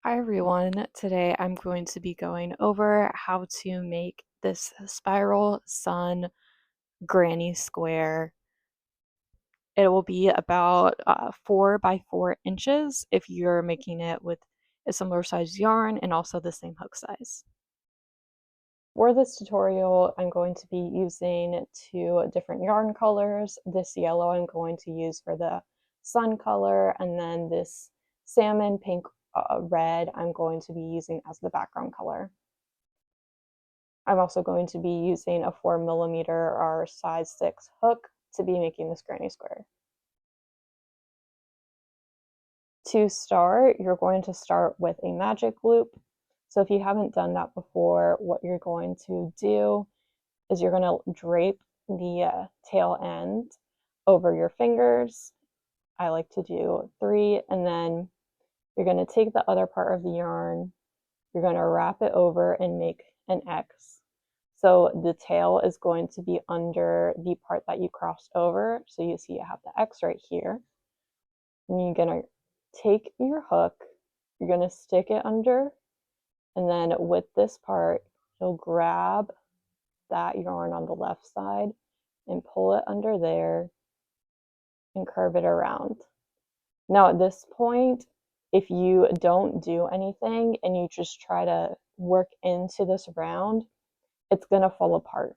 Hi everyone, today I'm going to be going over how to make this spiral sun granny square. It will be about 4 by 4 inches if you're making it with a similar size yarn and also the same hook size. For this tutorial, I'm going to be using 2 different yarn colors. This yellow I'm going to use for the sun color, and then this salmon pink red I'm going to be using as the background color. I'm also going to be using a 4mm or size 6 hook to be making this granny square. To start, you're going to start with a magic loop. So if you haven't done that before, what you're going to do is you're going to drape the tail end over your fingers. I like to do 3, and then you're going to take the other part of the yarn, you're going to wrap it over and make an X. So the tail is going to be under the part that you crossed over. So you see you have the X right here. And you're going to take your hook, you're going to stick it under, and then with this part, you'll grab that yarn on the left side and pull it under there and curve it around. Now at this point, if you don't do anything and you just try to work into this round, it's going to fall apart.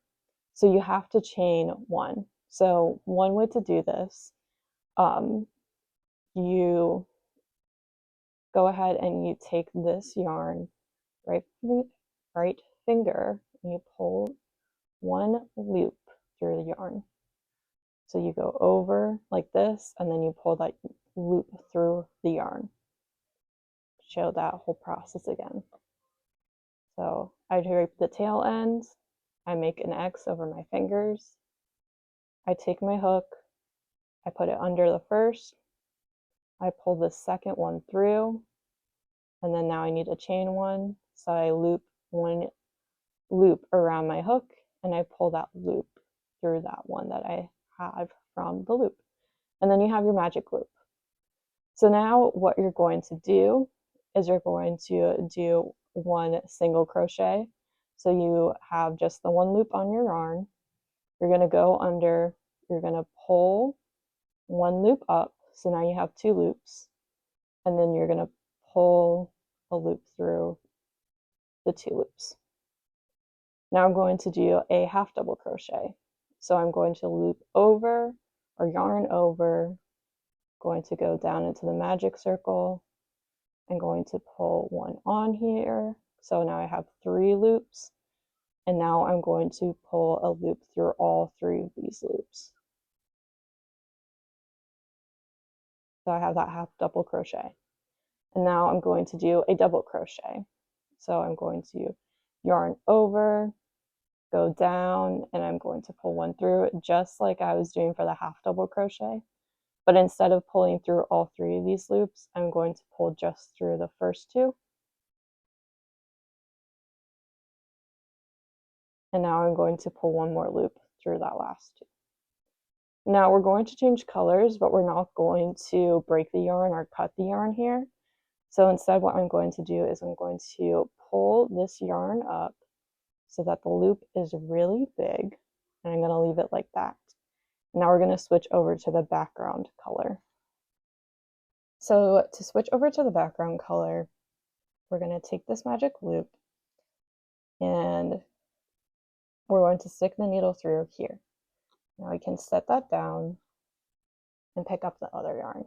So you have to chain 1. So one way to do this, you go ahead and you take this yarn, right finger, and you pull 1 loop through the yarn. So you go over like this, and then you pull that loop through the yarn. Show that whole process again. So I drape the tail end, I make an X over my fingers, I take my hook, I put it under the first, I pull the second one through, and then now I need to chain 1, so I loop 1 loop around my hook, and I pull that loop through that one that I have from the loop. And then you have your magic loop. So now what you're going to do is you're going to do 1 single crochet. So you have just the 1 loop on your yarn. You're going to go under, you're going to pull 1 loop up. So now you have 2 loops. And then you're going to pull a loop through the 2 loops. Now I'm going to do a half double crochet. So I'm going to loop over or yarn over, going to go down into the magic circle. I'm going to pull 1 on here. So now I have 3 loops. And now I'm going to pull a loop through all 3 of these loops. So I have that half double crochet. And now I'm going to do a double crochet. So I'm going to yarn over, go down, and I'm going to pull 1 through, just like I was doing for the half double crochet. But instead of pulling through all 3 of these loops, I'm going to pull just through the first 2. And now I'm going to pull 1 more loop through that last 2. Now we're going to change colors, but we're not going to break the yarn or cut the yarn here. So instead what I'm going to do is I'm going to pull this yarn up so that the loop is really big, and I'm going to leave it like that. Now we're going to switch over to the background color. So to switch over to the background color, we're going to take this magic loop and we're going to stick the needle through here. Now we can set that down and pick up the other yarn.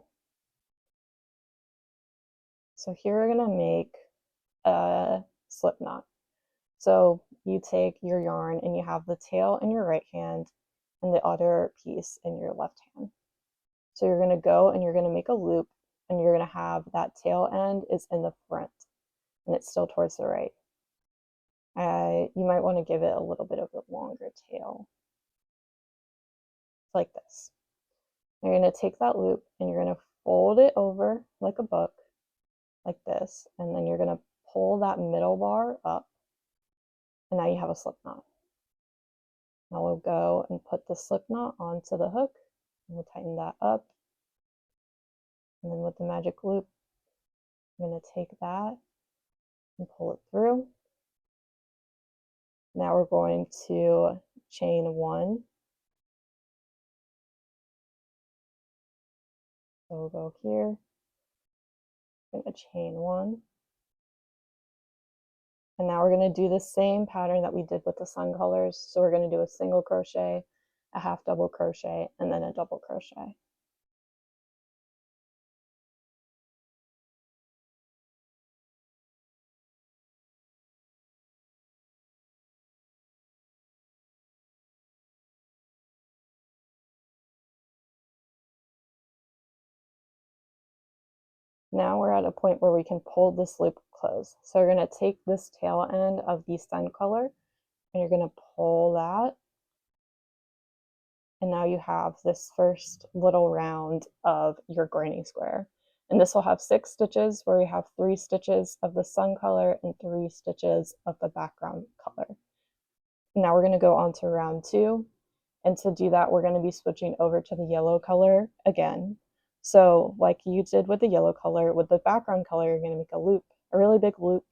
So here we're going to make a slip knot. So you take your yarn and you have the tail in your right hand and the other piece in your left hand. So you're going to go and you're going to make a loop, and you're going to have that tail end is in the front and it's still towards the right. You might want to give it a little bit of a longer tail, like this. You're going to take that loop and you're going to fold it over like a book, like this, and then you're going to pull that middle bar up, and now you have a slip knot. Now we'll go and put the slip knot onto the hook, and we'll tighten that up, And then with the magic loop, I'm going to take that and pull it through. Now we're going to chain one. So we'll go here, I'm going to chain one. And now we're going to do the same pattern that we did with the sun colors. So we're going to do a single crochet, a half double crochet, and then a double crochet. Now we're at a point where we can pull this loop close. So we're going to take this tail end of the sun color and you're going to pull that. And now you have this first little round of your granny square. And this will have 6 stitches where we have 3 stitches of the sun color and 3 stitches of the background color. Now we're going to go on to round 2. And to do that, we're going to be switching over to the yellow color again. So like you did with the yellow color, with the background color, you're going to make a loop, a really big loop.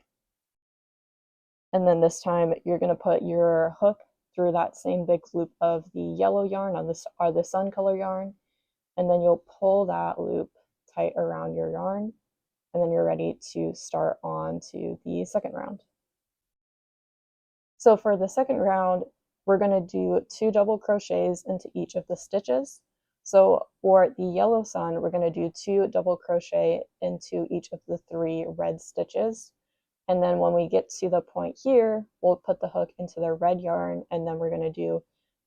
And then this time you're going to put your hook through that same big loop of the yellow yarn on this, or the sun color yarn. And then you'll pull that loop tight around your yarn. And then you're ready to start on to the second round. So for the second round, we're going to do 2 double crochets into each of the stitches. So for the yellow sun, we're going to do 2 double crochet into each of the 3 red stitches. And then when we get to the point here, we'll put the hook into the red yarn, and then we're going to do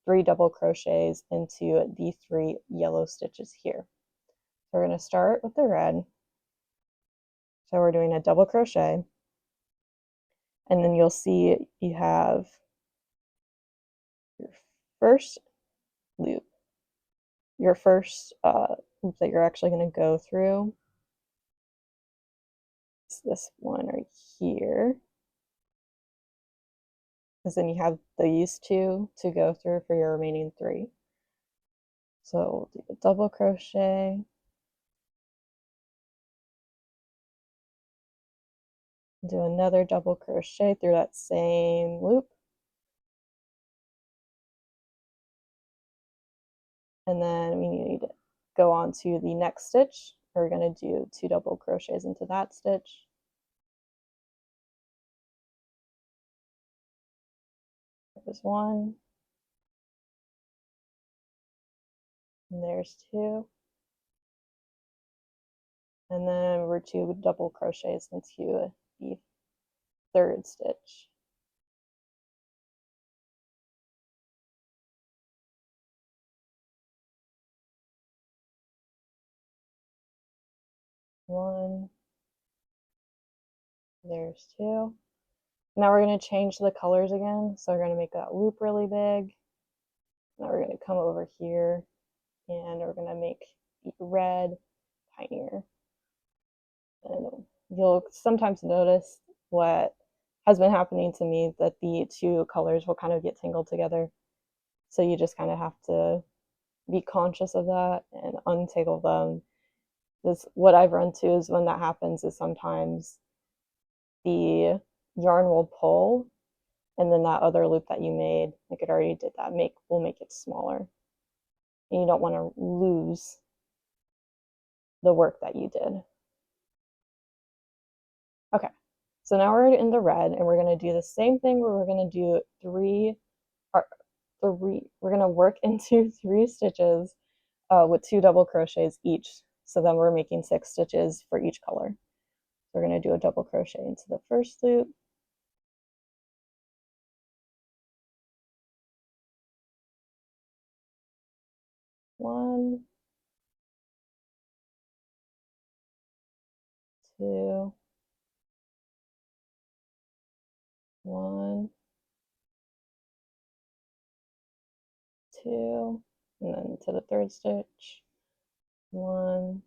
3 double crochets into the 3 yellow stitches here. So we're going to start with the red. So we're doing a double crochet, and then you'll see you have your first loop, your first loop that you're actually going to go through. It's this one right here, because then you have these 2 to go through for your remaining 3. So we'll do a double crochet, do another double crochet through that same loop, and then we need to go on to the next stitch. We're going to do 2 double crochets into that stitch. There's 1, and there's 2, and then we're 2 double crochets into the third stitch. One, there's 2. Now we're going to change the colors again. So we're going to make that loop really big. Now we're going to come over here and we're going to make the red tinier. And you'll sometimes notice what has been happening to me, that the 2 colors will kind of get tangled together. So you just kind of have to be conscious of that and untangle them. This, what I've run to is when that happens is sometimes the yarn will pull, and then that other loop that you made, like it already did that, will make it smaller. And you don't want to lose the work that you did. Okay, so now we're in the red, and we're going to do the same thing where we're going to do we're going to work into 3 stitches with 2 double crochets each. So then we're making 6 stitches for each color. We're going to do a double crochet into the first loop, one, 2, 1, 2, and then to the third stitch, 1,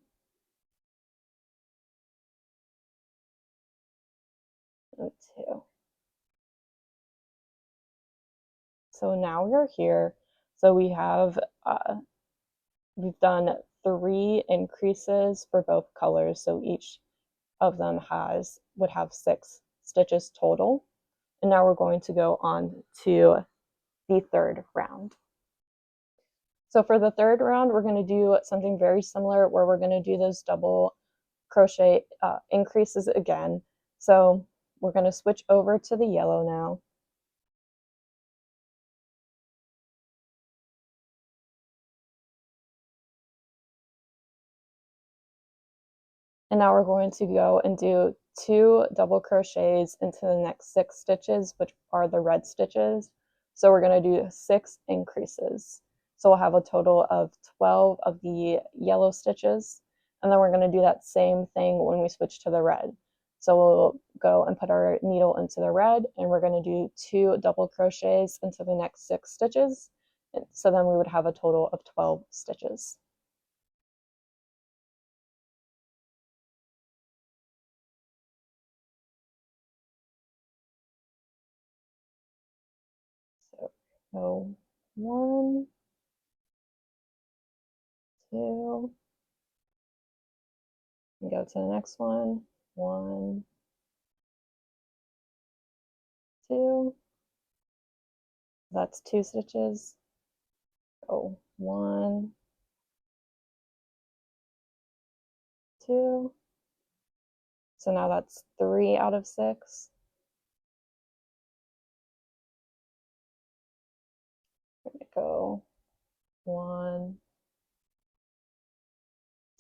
and 2. So now we're here. So we have we've done 3 increases for both colors, so each of them would have 6 stitches total. And now we're going to go on to the third round. So for the third round, we're going to do something very similar where we're going to do those double crochet increases again. So we're going to switch over to the yellow now. And now we're going to go and do 2 double crochets into the next 6 stitches, which are the red stitches. So we're going to do 6 increases. So we'll have a total of 12 of the yellow stitches. And then we're going to do that same thing when we switch to the red. So we'll go and put our needle into the red, and we're going to do 2 double crochets into the next 6 stitches. So then we would have a total of 12 stitches. So 1, 2, and go to the next one. 1, 2. That's 2 stitches. Go 1, 2. So now that's 3 out of 6. We're gonna go 1,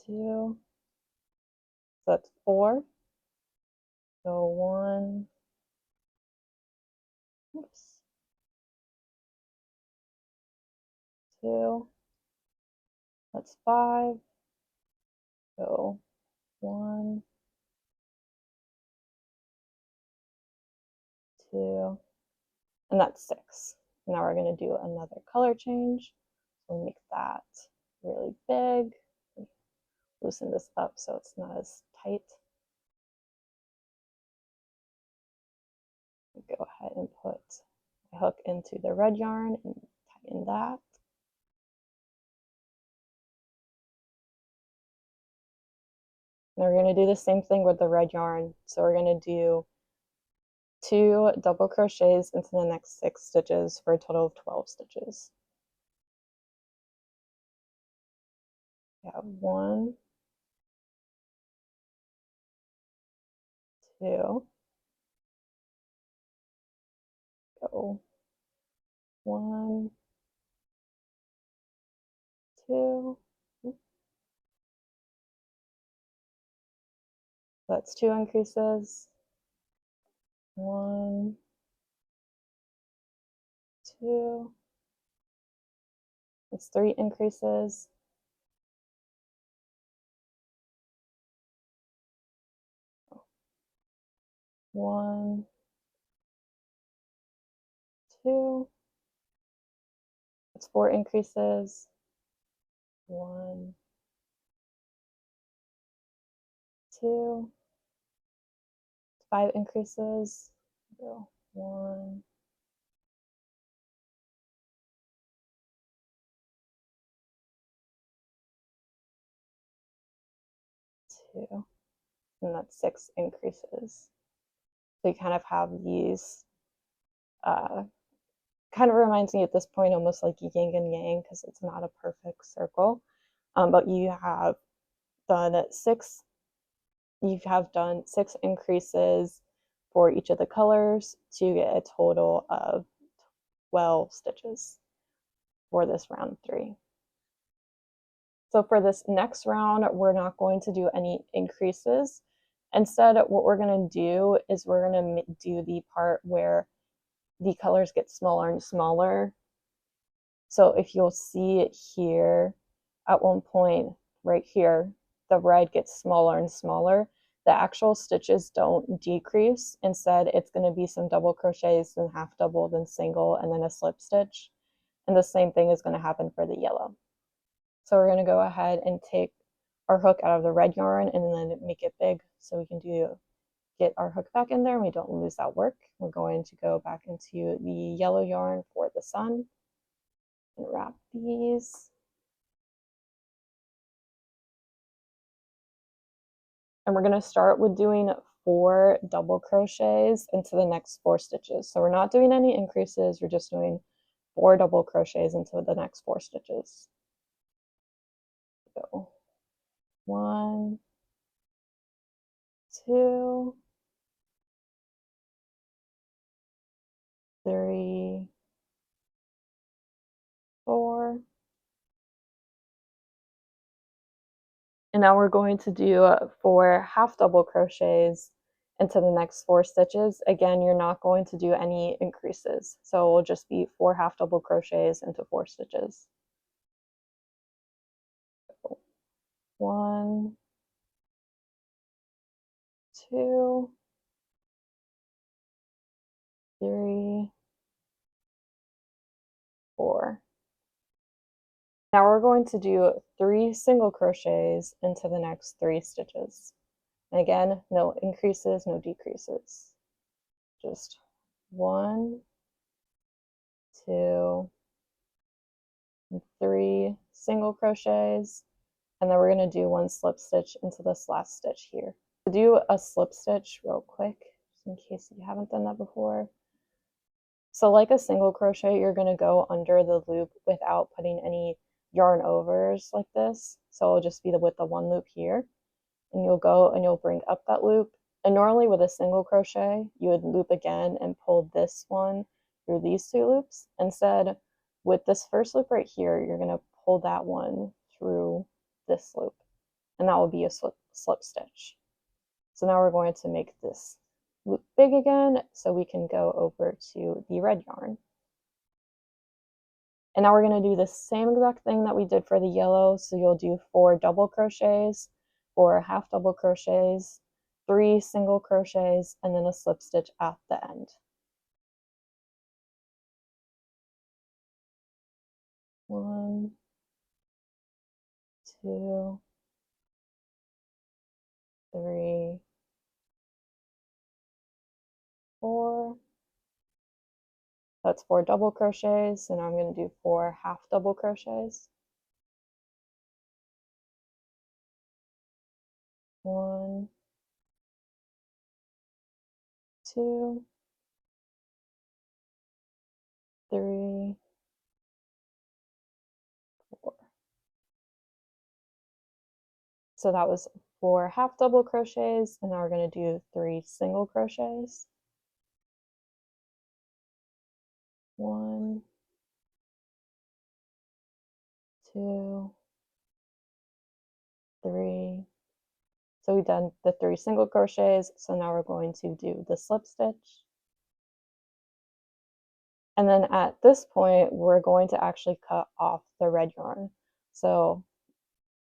2. So that's 4. Go 1. Oops. 2. That's 5. Go 1, 2, and that's 6. Now we're going to do another color change. We'll make that really big. Loosen this up so it's not as tight. Go ahead and put my hook into the red yarn and tighten that. And we're going to do the same thing with the red yarn. So we're going to do 2 double crochets into the next 6 stitches for a total of 12 stitches. We have 1, 2, go 1, 2. That's 2 increases. 1, 2. That's 3 increases. 1, 2. That's 4 increases. 1, 2. 5 increases. Go 1, 2, and that's 6 increases. So you kind of have these, kind of reminds me at this point almost like yin and yang because it's not a perfect circle. But you have done 6 increases for each of the colors to get a total of 12 stitches for this round 3. So for this next round, we're not going to do any increases. Instead, what we're going to do is we're going to do the part where the colors get smaller and smaller. So if you'll see it here, at one point right here, the red gets smaller and smaller. The actual stitches don't decrease. Instead, it's going to be some double crochets, then half double, then single, and then a slip stitch. And the same thing is going to happen for the yellow. So we're going to go ahead and take our hook out of the red yarn and then make it big so we can get our hook back in there and we don't lose that work. We're going to go back into the yellow yarn for the sun and wrap these. and we're going to start with doing 4 double crochets into the next 4 stitches. So we're not doing any increases, we're just doing 4 double crochets into the next 4 stitches. So 1, 2, 3, 4. And now we're going to do 4 half double crochets into the next 4 stitches. Again, you're not going to do any increases. So it will just be 4 half double crochets into 4 stitches. 1, 2, 3, 4. Now we're going to do 3 single crochets into the next 3 stitches. And again, no increases, no decreases. Just 1, 2, and 3 single crochets, and then we're going to do 1 slip stitch into this last stitch here. To do a slip stitch real quick, just in case you haven't done that before. So like a single crochet, you're going to go under the loop without putting any yarn overs like this. So it'll just be with the 1 loop here, and you'll go and you'll bring up that loop. And normally with a single crochet, you would loop again and pull this one through these 2 loops. Instead, with this first loop right here, you're going to pull that one through this loop, and that will be a slip stitch. So now we're going to make this loop big again so we can go over to the red yarn. And now we're going to do the same exact thing that we did for the yellow. So you'll do 4 double crochets, 4 half double crochets, 3 single crochets, and then a slip stitch at the end. 1, 2, 3, 4. That's 4 double crochets, and I'm going to do 4 half double crochets. 1, 2, 3, 4. So that was 4 half double crochets, and now we're going to do 3 single crochets. 1, 2, 3. So we've done the 3 single crochets, so now we're going to do the slip stitch. And then at this point, we're going to actually cut off the red yarn. So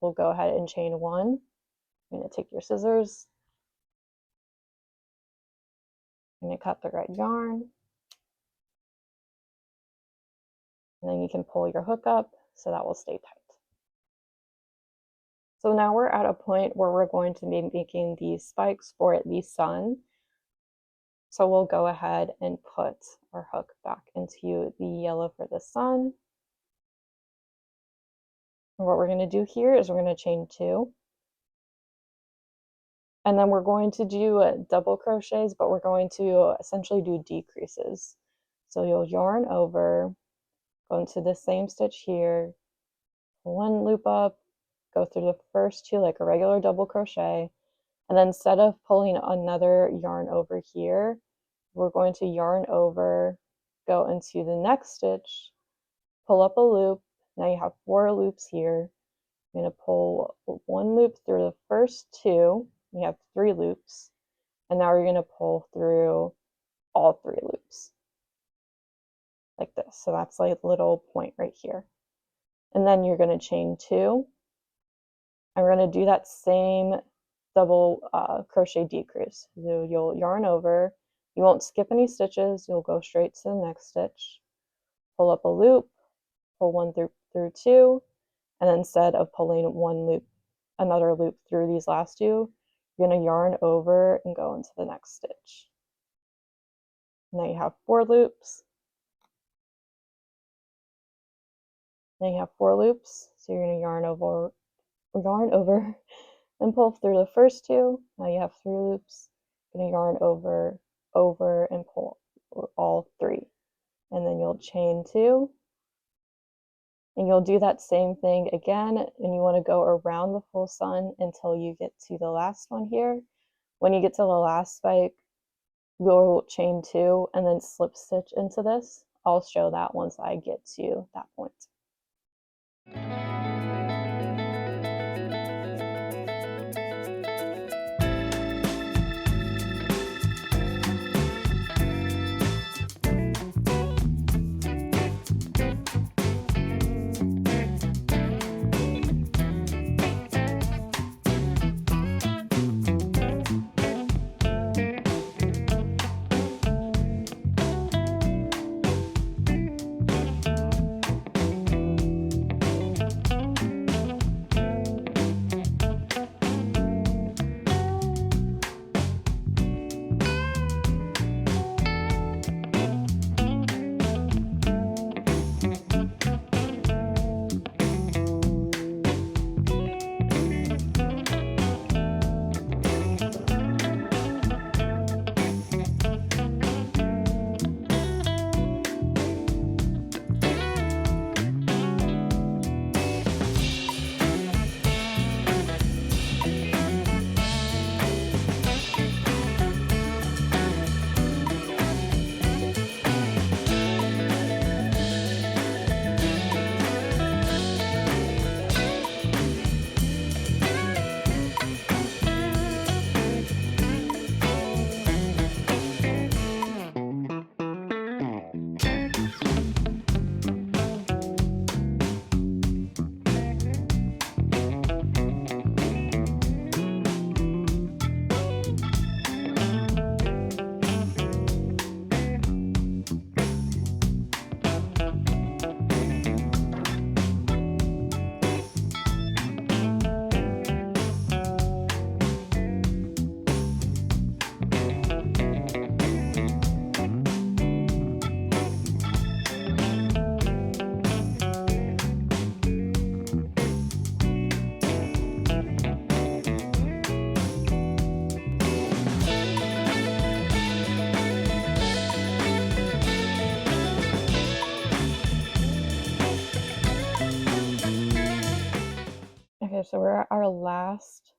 we'll go ahead and chain 1. You're going to take your scissors. You're going to cut the red yarn. And then you can pull your hook up so that will stay tight. So now we're at a point where we're going to be making these spikes for the sun. So we'll go ahead and put our hook back into the yellow for the sun. And what we're going to do here is we're going to chain 2. And then we're going to do double crochets, but we're going to essentially do decreases. So you'll yarn over, go into the same stitch here, pull 1 loop up, go through the first 2 like a regular double crochet, and then instead of pulling another yarn over here, we're going to yarn over, go into the next stitch, pull up a loop. Now you have 4 loops here. You're going to pull 1 loop through the first 2. You have 3 loops, and now you're going to pull through all 3 loops like this. So that's like a little point right here. And then you're going to chain 2. And we're going to do that same double crochet decrease. So you'll yarn over. You won't skip any stitches. You'll go straight to the next stitch. Pull up a loop, pull 1 through 2, and then instead of pulling 1 loop, another loop through these last 2, you're going to yarn over and go into the next stitch. Now you have 4 loops. Now you have 4 loops, so you're going to yarn over, and pull through the first two. Now you have 3 loops. You're gonna yarn over, and pull all 3. And then you'll chain 2. And you'll do that same thing again, and you wanna go around the full sun until you get to the last one here. When you get to the last spike, you'll chain 2 and then slip stitch into this. I'll show that once I get to that point. Okay, so we're at our last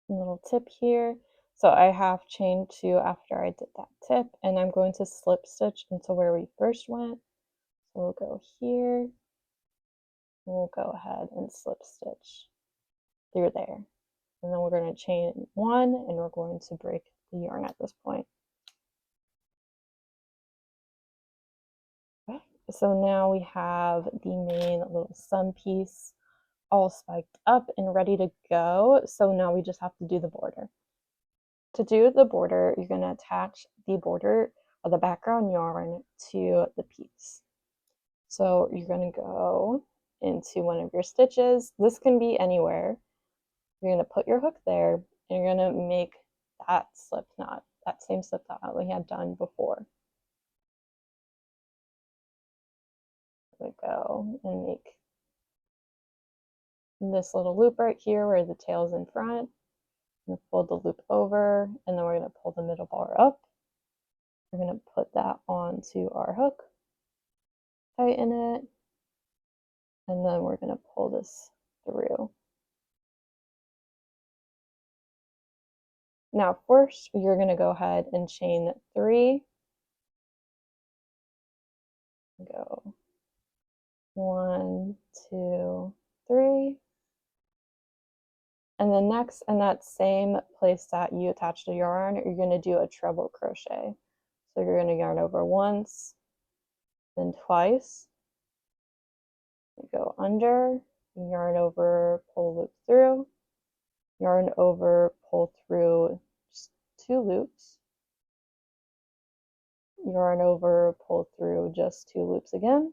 little tip here. So I have chained 2 after I did that tip, and I'm going to slip stitch into where we first went. So we'll go here, we'll go ahead and slip stitch through there. And then we're going to chain 1, and we're going to break the yarn at this point. Okay, so now we have the main little sun piece all spiked up and ready to go. So now we just have to do the border. To do the border, you're going to attach the border or the background yarn to the piece. So you're going to go into one of your stitches. This can be anywhere. You're going to put your hook there, and you're going to make that slip knot, that same slip knot we had done before. We go and make this little loop right here where the tail's in front. We're going to fold the loop over, and then we're going to pull the middle bar up. We're going to put that onto our hook, tighten it, and then we're going to pull this through. Now first, you're going to go ahead and chain 3. Go 1, 2, 3. And then next, in that same place that you attached the yarn, you're going to do a treble crochet. So you're going to yarn over once, then twice. You go under, yarn over, pull loop through, yarn over, pull through just 2 loops, yarn over, pull through just 2 loops again,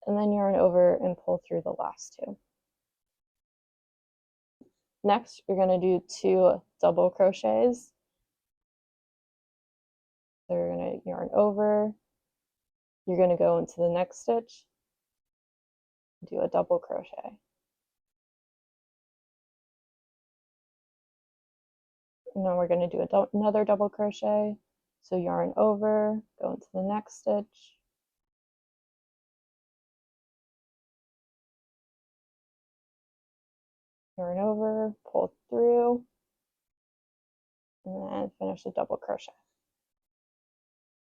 and then yarn over and pull through the last 2. Next, you're going to do 2 double crochets. So you're going to yarn over, you're going to go into the next stitch, do a double crochet. And then we're going to do another double crochet. So yarn over, go into the next stitch, yarn over, pull through, and then finish the double crochet.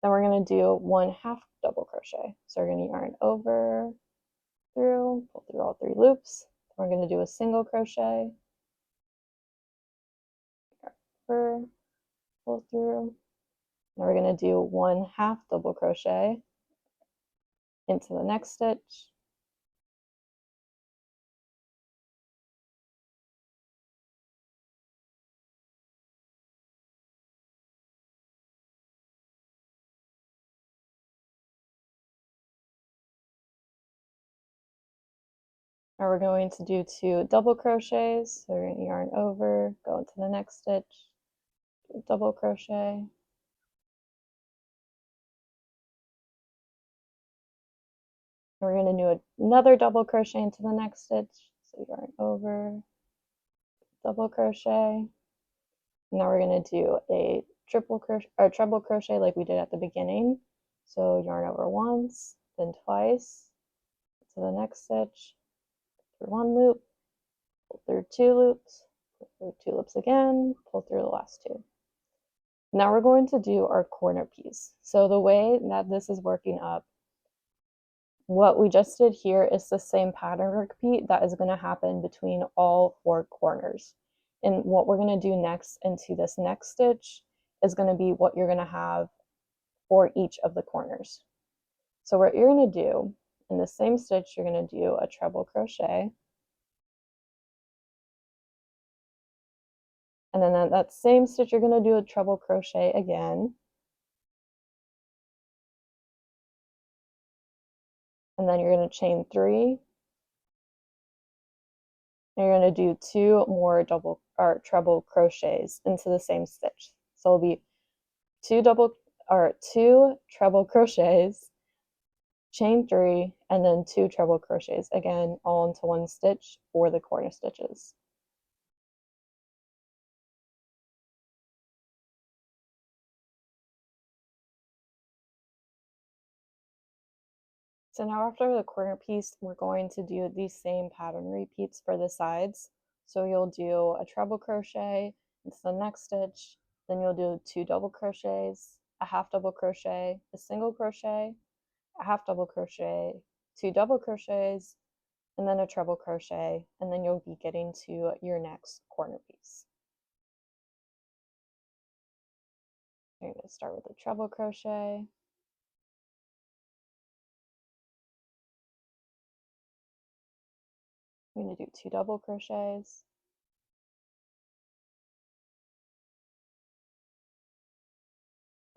Then we're going to do 1/2 double crochet. So we're going to yarn over, through, pull through all 3 loops. Then we're going to do a single crochet, over, pull through. Now we're going to do 1/2 double crochet into the next stitch, now we're going to do 2 double crochets. So we're going to yarn over, go into the next stitch, do a double crochet, we're going to do another double crochet into the next stitch. So yarn over, double crochet. Now we're going to do a triple crochet or treble crochet like we did at the beginning. So yarn over once, then twice to the next stitch, through 1 loop, pull through 2 loops, pull through 2 loops again, pull through the last 2. Now we're going to do our corner piece. So the way that this is working up, what we just did here is the same pattern repeat that is going to happen between all 4 corners. And what we're going to do next into this next stitch is going to be what you're going to have for each of the corners. So what you're going to do in the same stitch, you're going to do a treble crochet. And then at that same stitch, you're going to do a treble crochet again. And then you're going to chain 3. And you're going to do 2 more double or treble crochets into the same stitch. So it'll be 2 treble crochets, chain 3, and then 2 treble crochets, again all into 1 stitch for the corner stitches. So now after the corner piece, we're going to do these same pattern repeats for the sides. So you'll do a treble crochet into the next stitch, then you'll do 2 double crochets, a half double crochet, a single crochet, a half double crochet, 2 double crochets, and then a treble crochet, and then you'll be getting to your next corner piece. You're going to start with a treble crochet. I'm going to do 2 double crochets,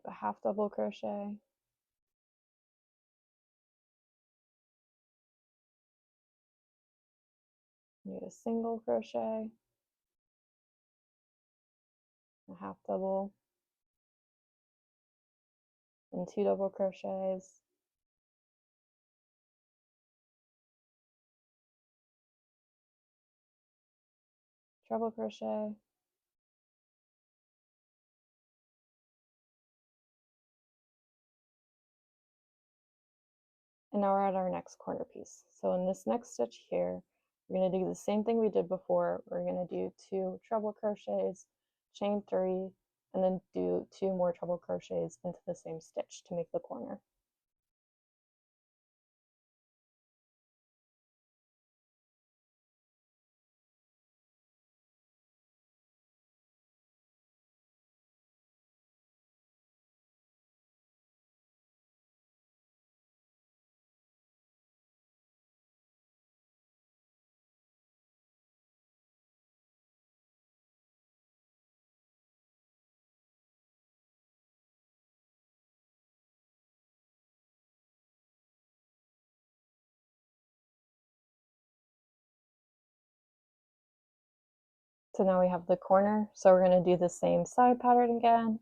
a half double crochet, do a single crochet, a half double, and 2 double crochets, treble crochet, and now we're at our next corner piece. So in this next stitch here, we're going to do the same thing we did before. We're going to do 2 treble crochets, chain 3, and then do 2 more treble crochets into the same stitch to make the corner. So now we have the corner. So we're going to do the same side pattern again.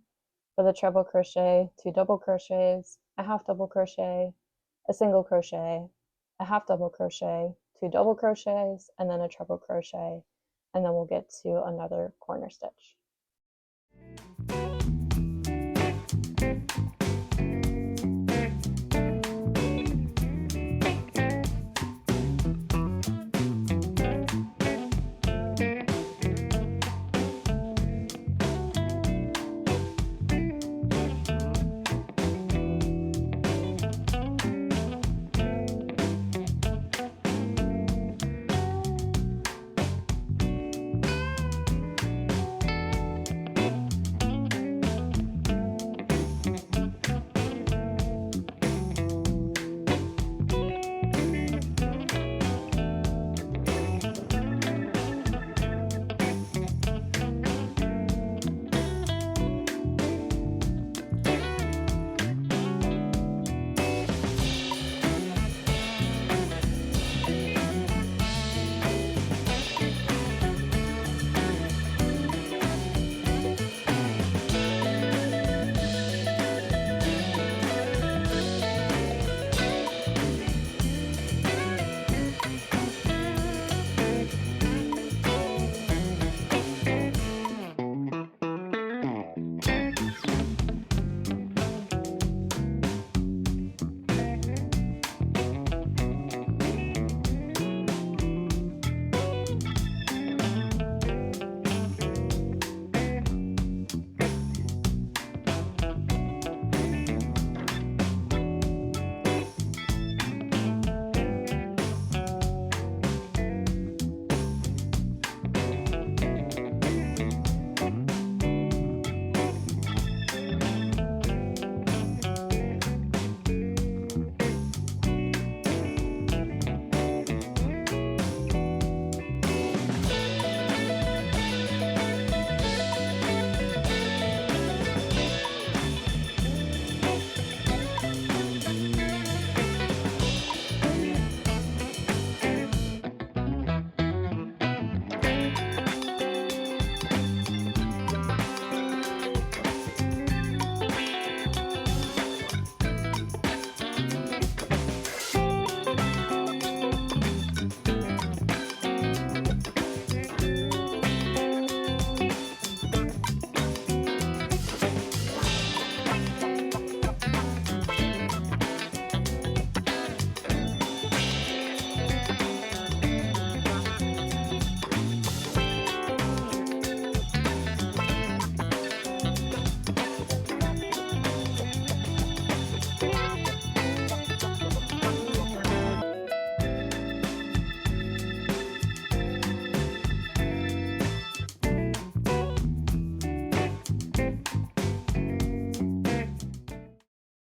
For the treble crochet, 2 double crochets, a half double crochet, a single crochet, a half double crochet, 2 double crochets, and then a treble crochet, and then we'll get to another corner stitch.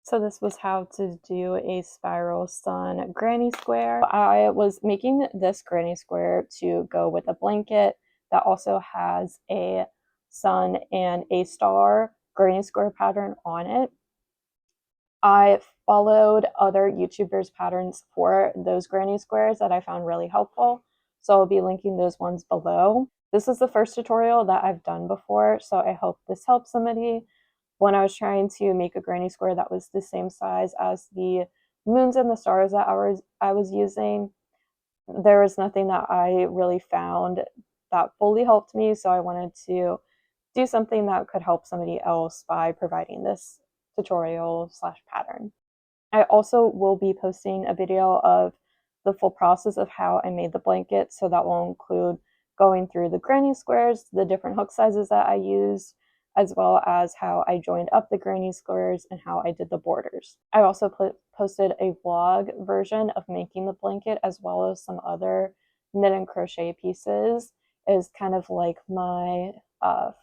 So this was how to do a spiral sun granny square. I was making this granny square to go with a blanket that also has a sun and a star granny square pattern on it. I followed other YouTubers' patterns for those granny squares that I found really helpful. So I'll be linking those ones below. This is the first tutorial that I've done before, so I hope this helps somebody. When I was trying to make a granny square that was the same size as the moons and the stars that I was using, there was nothing that I really found that fully helped me. So I wanted to do something that could help somebody else by providing this tutorial / pattern. I also will be posting a video of the full process of how I made the blanket. So that will include going through the granny squares, the different hook sizes that I used, as well as how I joined up the granny squares and how I did the borders. I also posted a vlog version of making the blanket, as well as some other knit and crochet pieces. It is kind of like my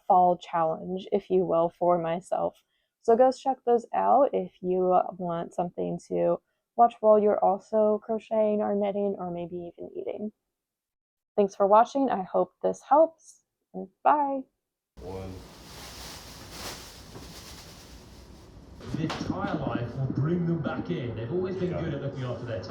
fall challenge, if you will, for myself. So go check those out if you want something to watch while you're also crocheting or knitting or maybe even eating. Thanks for watching. I hope this helps, and bye. This tire life will bring them back in. They've always been good at looking after their